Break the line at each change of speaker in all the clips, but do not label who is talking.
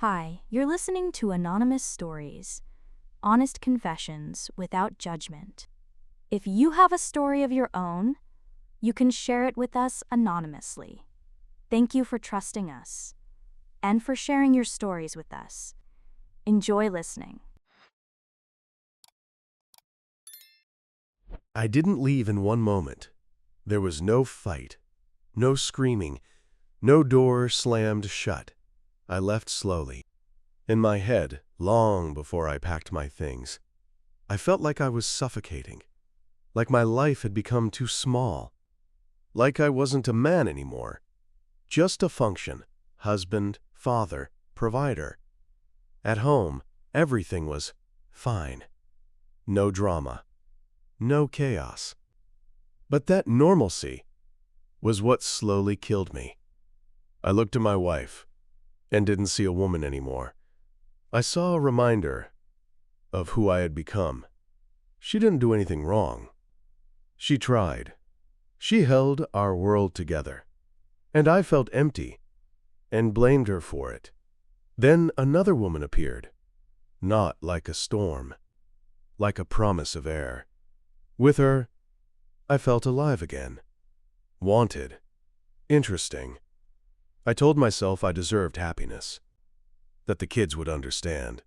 Hi, you're listening to Anonymous Stories, honest confessions without judgment. If you have a story of your own, you can share it with us anonymously. Thank you for trusting us and for sharing your stories with us. Enjoy listening.
I didn't leave in one moment. There was no fight, no screaming, no door slammed shut. I left slowly. In my head, long before I packed my things, I felt like I was suffocating, like my life had become too small, like I wasn't a man anymore, just a function, husband, father, provider. At home, everything was fine. No drama, no chaos. But that normalcy was what slowly killed me. I looked at my wife and didn't see a woman anymore. I saw a reminder of who I had become. She didn't do anything wrong. She tried. She held our world together. And I felt empty and blamed her for it. Then another woman appeared, not like a storm, like a promise of air. With her, I felt alive again, wanted, interesting. I told myself I deserved happiness, that the kids would understand,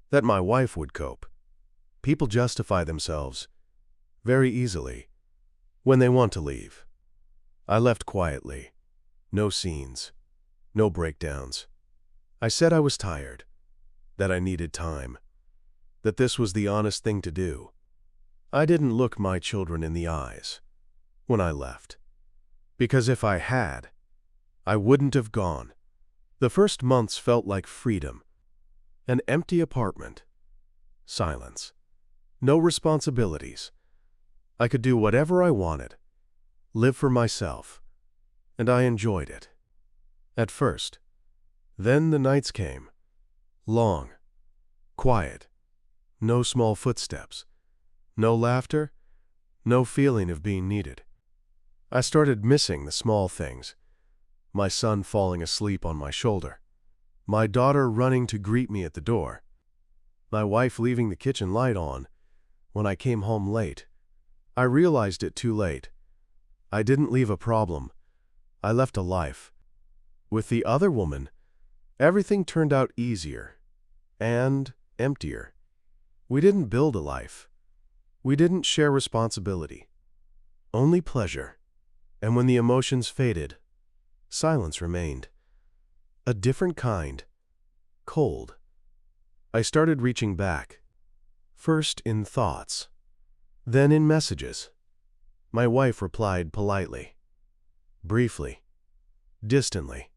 that my wife would cope. People justify themselves very easily when they want to leave. I left quietly, no scenes, no breakdowns. I said I was tired, that I needed time, that this was the honest thing to do. I didn't look my children in the eyes when I left, because if I had, I wouldn't have gone. The first months felt like freedom. An empty apartment. Silence. No responsibilities. I could do whatever I wanted, live for myself, and I enjoyed it. At first. Then the nights came. Long. Quiet. No small footsteps. No laughter. No feeling of being needed. I started missing the small things. My son falling asleep on my shoulder. My daughter running to greet me at the door. My wife leaving the kitchen light on when I came home late. I realized it too late. I didn't leave a problem. I left a life. With the other woman, everything turned out easier and emptier. We didn't build a life. We didn't share responsibility. Only pleasure. And when the emotions faded, silence remained. A different kind. Cold. I started reaching back. First in thoughts. Then in messages. My wife replied politely. Briefly. Distantly.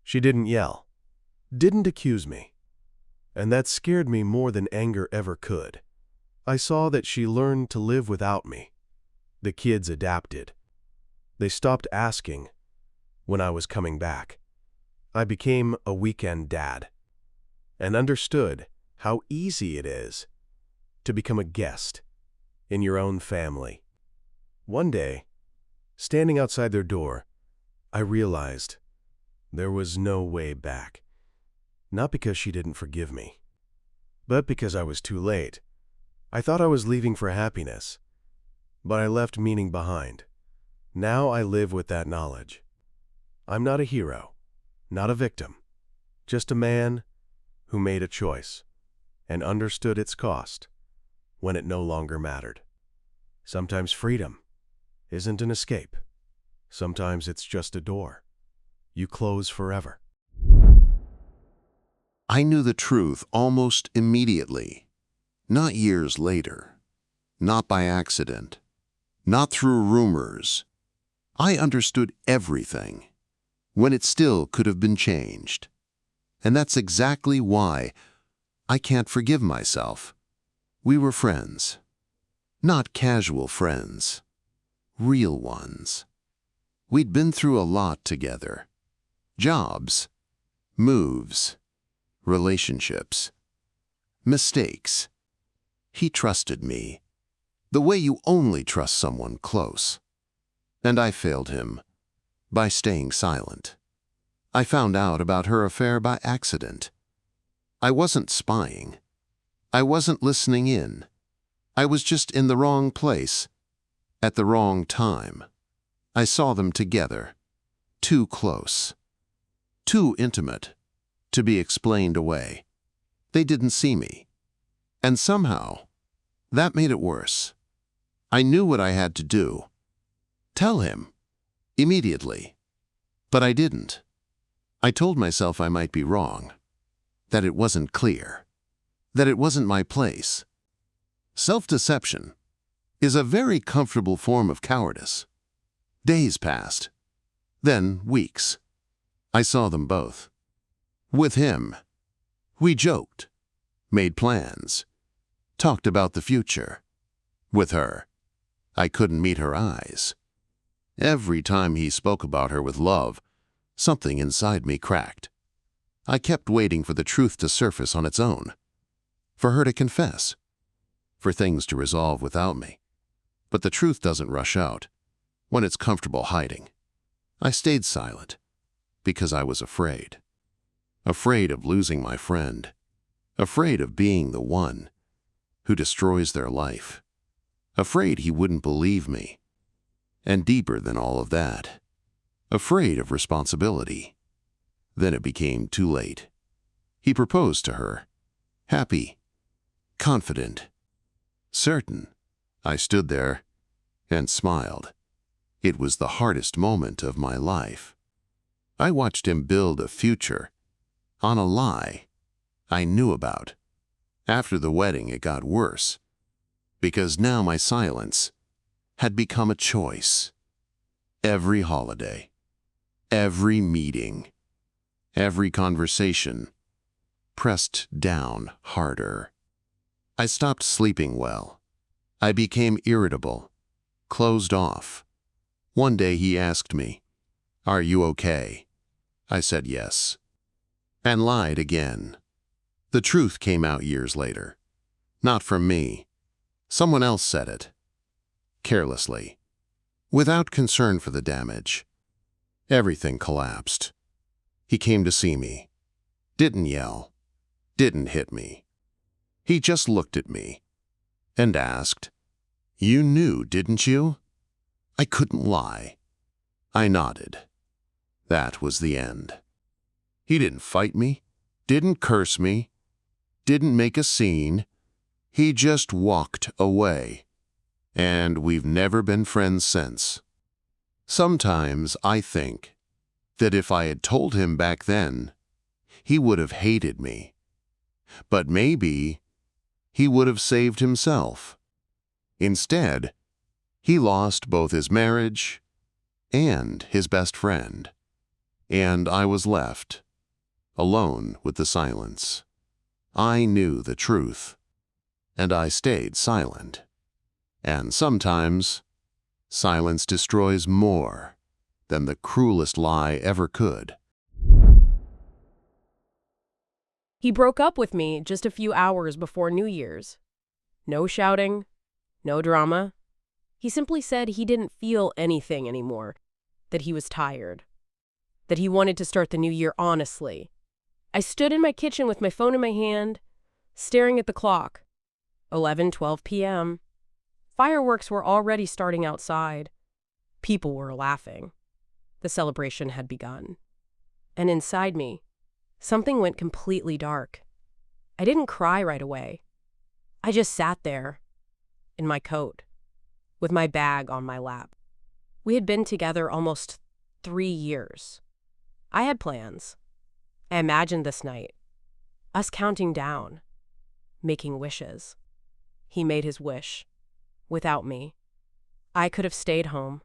She didn't yell. Didn't accuse me. And that scared me more than anger ever could. I saw that she learned to live without me. The kids adapted. They stopped asking when I was coming back. I became a weekend dad and understood how easy it is to become a guest in your own family. One day, standing outside their door, I realized there was no way back. Not because she didn't forgive me, but because I was too late. I thought I was leaving for happiness, but I left meaning behind. Now I live with that knowledge. I'm not a hero, not a victim, just a man who made a choice and understood its cost when it no longer mattered. Sometimes freedom isn't an escape. Sometimes it's just a door you close forever.
I knew the truth almost immediately, not years later, not by accident, not through rumors. I understood everything when it still could have been changed. And that's exactly why I can't forgive myself. We were friends, not casual friends, real ones. We'd been through a lot together. Jobs, moves, relationships, mistakes. He trusted me, the way you only trust someone close. And I failed him by staying silent. I found out about her affair by accident. I wasn't spying. I wasn't listening in. I was just in the wrong place, at the wrong time. I saw them together, too close, too intimate, to be explained away. They didn't see me. And somehow, that made it worse. I knew what I had to do. Tell him, immediately. But I didn't. I told myself I might be wrong, that it wasn't clear, that it wasn't my place. Self-deception is a very comfortable form of cowardice. Days passed, then weeks. I saw them both. With him, we joked, made plans, talked about the future. With her, I couldn't meet her eyes. Every time he spoke about her with love, something inside me cracked. I kept waiting for the truth to surface on its own, for her to confess, for things to resolve without me. But the truth doesn't rush out when it's comfortable hiding. I stayed silent because I was afraid. Afraid of losing my friend. Afraid of being the one who destroys their life. Afraid he wouldn't believe me. And deeper than all of that, afraid of responsibility. Then it became too late. He proposed to her, happy, confident, certain. I stood there and smiled. It was the hardest moment of my life. I watched him build a future on a lie I knew about. After the wedding, it got worse, because now my silence had become a choice. Every holiday, every meeting, every conversation pressed down harder. I stopped sleeping well. I became irritable, closed off. One day he asked me, "Are you okay?" I said yes, and lied again. The truth came out years later. Not from me. Someone else said it. Carelessly, without concern for the damage. Everything collapsed. He came to see me. Didn't yell. Didn't hit me. He just looked at me and asked, "You knew, didn't you?" I couldn't lie. I nodded. That was the end. He didn't fight me, didn't curse me, didn't make a scene. He just walked away. And we've never been friends since. Sometimes I think that if I had told him back then, he would have hated me. But maybe he would have saved himself. Instead, he lost both his marriage and his best friend. And I was left alone with the silence. I knew the truth, and I stayed silent. And sometimes, silence destroys more than the cruelest lie ever could.
He broke up with me just a few hours before New Year's. No shouting, no drama. He simply said he didn't feel anything anymore, that he was tired, that he wanted to start the new year honestly. I stood in my kitchen with my phone in my hand, staring at the clock. 11:12 p.m. Fireworks were already starting outside. People were laughing. The celebration had begun. And inside me, something went completely dark. I didn't cry right away. I just sat there, in my coat, with my bag on my lap. We had been together almost 3 years. I had plans. I imagined this night, us counting down, making wishes. He made his wish, without me. I could have stayed home,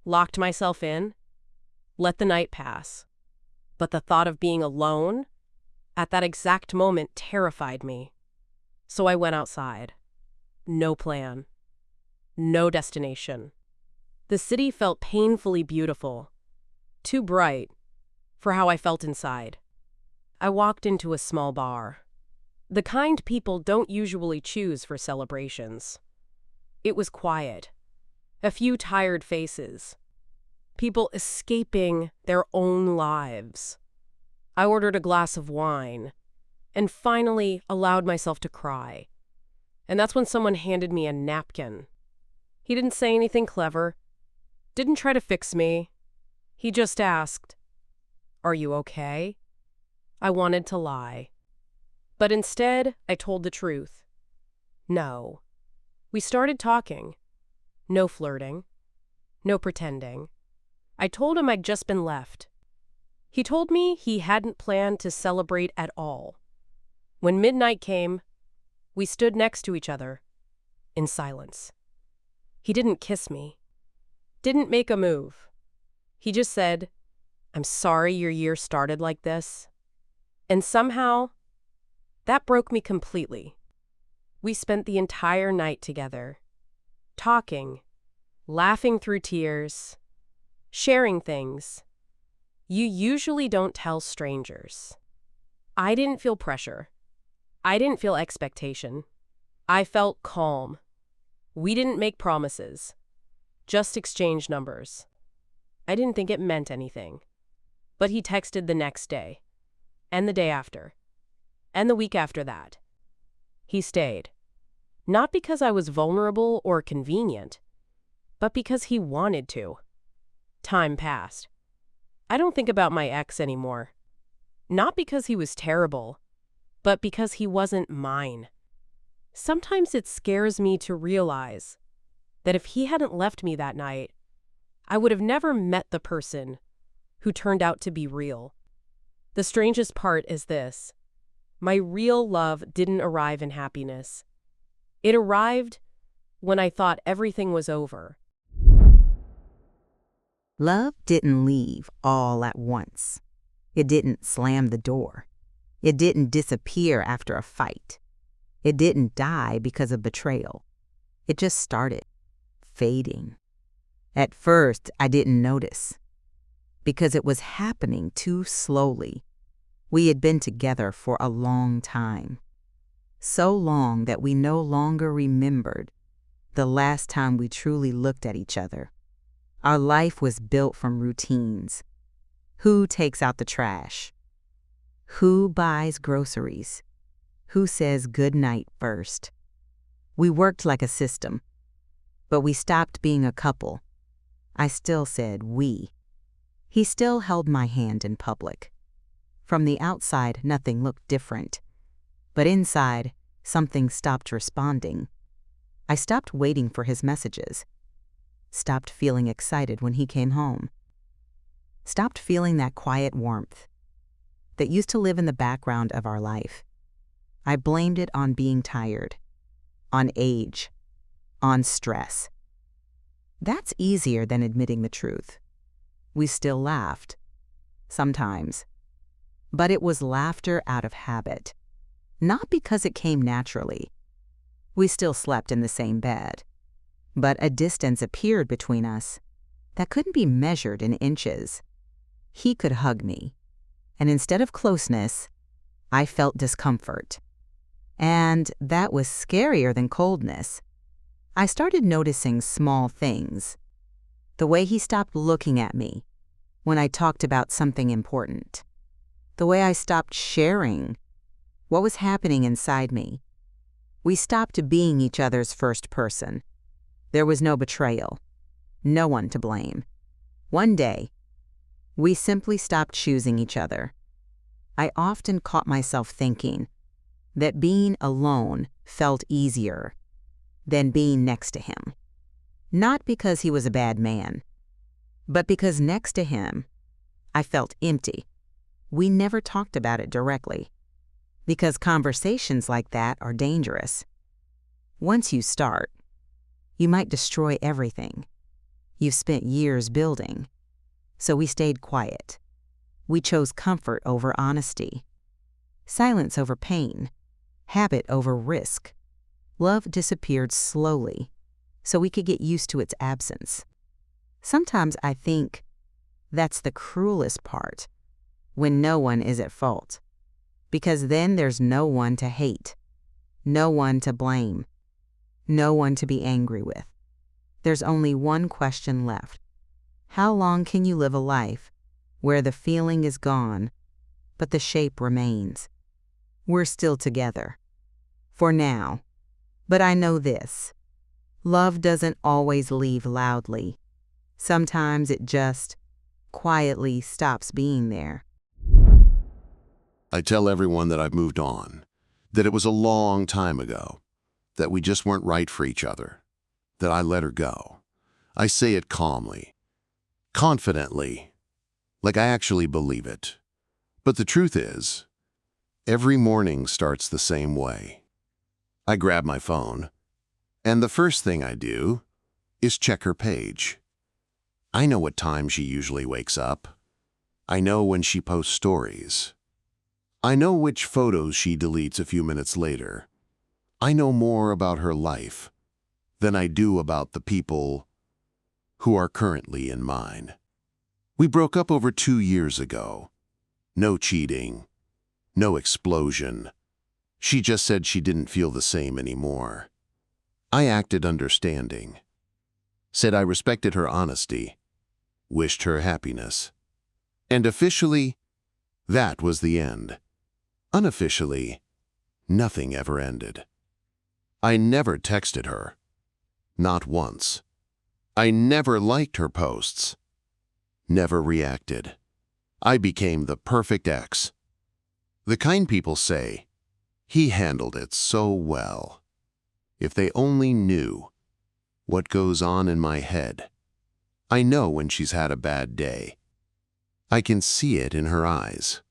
locked myself in, let the night pass. But the thought of being alone at that exact moment terrified me. So I went outside. No plan. No destination. The city felt painfully beautiful, too bright for how I felt inside. I walked into a small bar. The kind people don't usually choose for celebrations. It was quiet. A few tired faces. People escaping their own lives. I ordered a glass of wine and finally allowed myself to cry. And that's when someone handed me a napkin. He didn't say anything clever, didn't try to fix me. He just asked, "Are you okay?" I wanted to lie. But instead, I told the truth. No. We started talking. No flirting. No pretending. I told him I'd just been left. He told me he hadn't planned to celebrate at all. When midnight came, we stood next to each other, in silence. He didn't kiss me. Didn't make a move. He just said, "I'm sorry your year started like this." And somehow, that broke me completely. We spent the entire night together, talking, laughing through tears, sharing things you usually don't tell strangers. I didn't feel pressure. I didn't feel expectation. I felt calm. We didn't make promises, just exchange numbers. I didn't think it meant anything. But he texted the next day, and the day after, and the week after that. He stayed. Not because I was vulnerable or convenient, but because he wanted to. Time passed. I don't think about my ex anymore. Not because he was terrible, but because he wasn't mine. Sometimes it scares me to realize that if he hadn't left me that night, I would have never met the person who turned out to be real. The strangest part is this: my real love didn't arrive in happiness. It arrived when I thought everything was over.
Love didn't leave all at once. It didn't slam the door. It didn't disappear after a fight. It didn't die because of betrayal. It just started fading. At first, I didn't notice because it was happening too slowly. We had been together for a long time. So long that we no longer remembered the last time we truly looked at each other. Our life was built from routines. Who takes out the trash? Who buys groceries? Who says good night first? We worked like a system, but we stopped being a couple. I still said we. He still held my hand in public. From the outside, nothing looked different. But inside, something stopped responding. I stopped waiting for his messages. Stopped feeling excited when he came home. Stopped feeling that quiet warmth that used to live in the background of our life. I blamed it on being tired, on age, on stress. That's easier than admitting the truth. We still laughed, sometimes. But it was laughter out of habit, not because it came naturally. We still slept in the same bed, but a distance appeared between us that couldn't be measured in inches. He could hug me, and instead of closeness, I felt discomfort. And that was scarier than coldness. I started noticing small things. The way he stopped looking at me when I talked about something important. The way I stopped sharing what was happening inside me. We stopped being each other's first person. There was no betrayal, no one to blame. One day, we simply stopped choosing each other. I often caught myself thinking that being alone felt easier than being next to him. Not because he was a bad man, but because next to him, I felt empty. We never talked about it directly, because conversations like that are dangerous. Once you start, you might destroy everything you've spent years building. So we stayed quiet. We chose comfort over honesty, silence over pain, habit over risk. Love disappeared slowly so we could get used to its absence. Sometimes I think that's the cruelest part, when no one is at fault, because then there's no one to hate, no one to blame, no one to be angry with. There's only one question left. How long can you live a life where the feeling is gone, but the shape remains? We're still together. For now. But I know this. Love doesn't always leave loudly. Sometimes it just quietly stops being there.
I tell everyone that I've moved on, that it was a long time ago, that we just weren't right for each other, that I let her go. I say it calmly, confidently, like I actually believe it. But the truth is, every morning starts the same way. I grab my phone, and the first thing I do is check her page. I know what time she usually wakes up. I know when she posts stories. I know which photos she deletes a few minutes later. I know more about her life than I do about the people who are currently in mine. We broke up over 2 years ago. No cheating, no explosion. She just said she didn't feel the same anymore. I acted understanding, said I respected her honesty, wished her happiness. And officially, that was the end. Unofficially, nothing ever ended. I never texted her. Not once. I never liked her posts. Never reacted. I became the perfect ex. The kind people say, he handled it so well. If they only knew what goes on in my head. I know when she's had a bad day. I can see it in her eyes,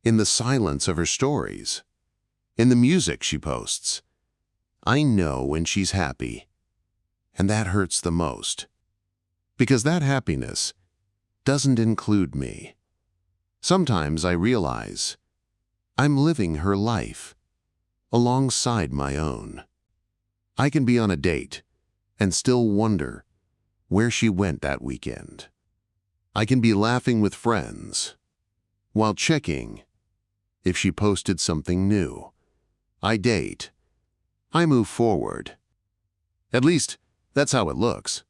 in the silence of her stories, in the music she posts. I know when she's happy, and that hurts the most, because that happiness doesn't include me. Sometimes I realize I'm living her life alongside my own. I can be on a date and still wonder where she went that weekend. I can be laughing with friends while checking if she posted something new. I date. I move forward. At least, that's how it looks.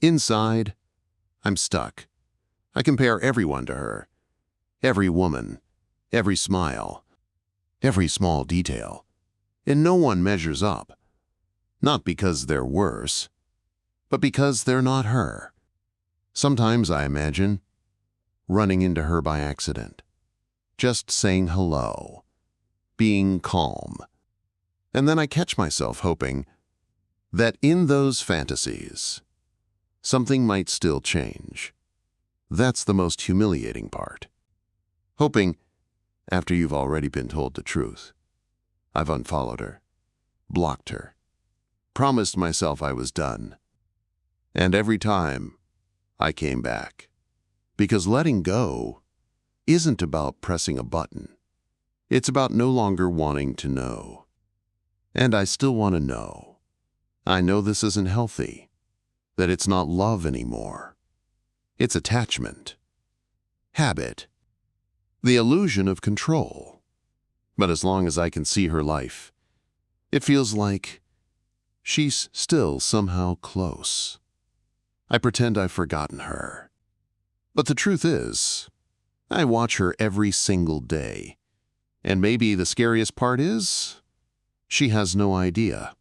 Inside, I'm stuck. I compare everyone to her. Every woman, every smile, every small detail. And no one measures up. Not because they're worse, but because they're not her. Sometimes I imagine running into her by accident, just saying hello, being calm. And then I catch myself hoping that in those fantasies, something might still change. That's the most humiliating part. Hoping, after you've already been told the truth. I've unfollowed her, blocked her, promised myself I was done. And every time, I came back. Because letting go isn't about pressing a button. It's about no longer wanting to know. And I still want to know. I know this isn't healthy, that it's not love anymore. It's attachment, habit, the illusion of control. But as long as I can see her life, it feels like she's still somehow close. I pretend I've forgotten her. But the truth is, I watch her every single day. And maybe the scariest part is, she has no idea.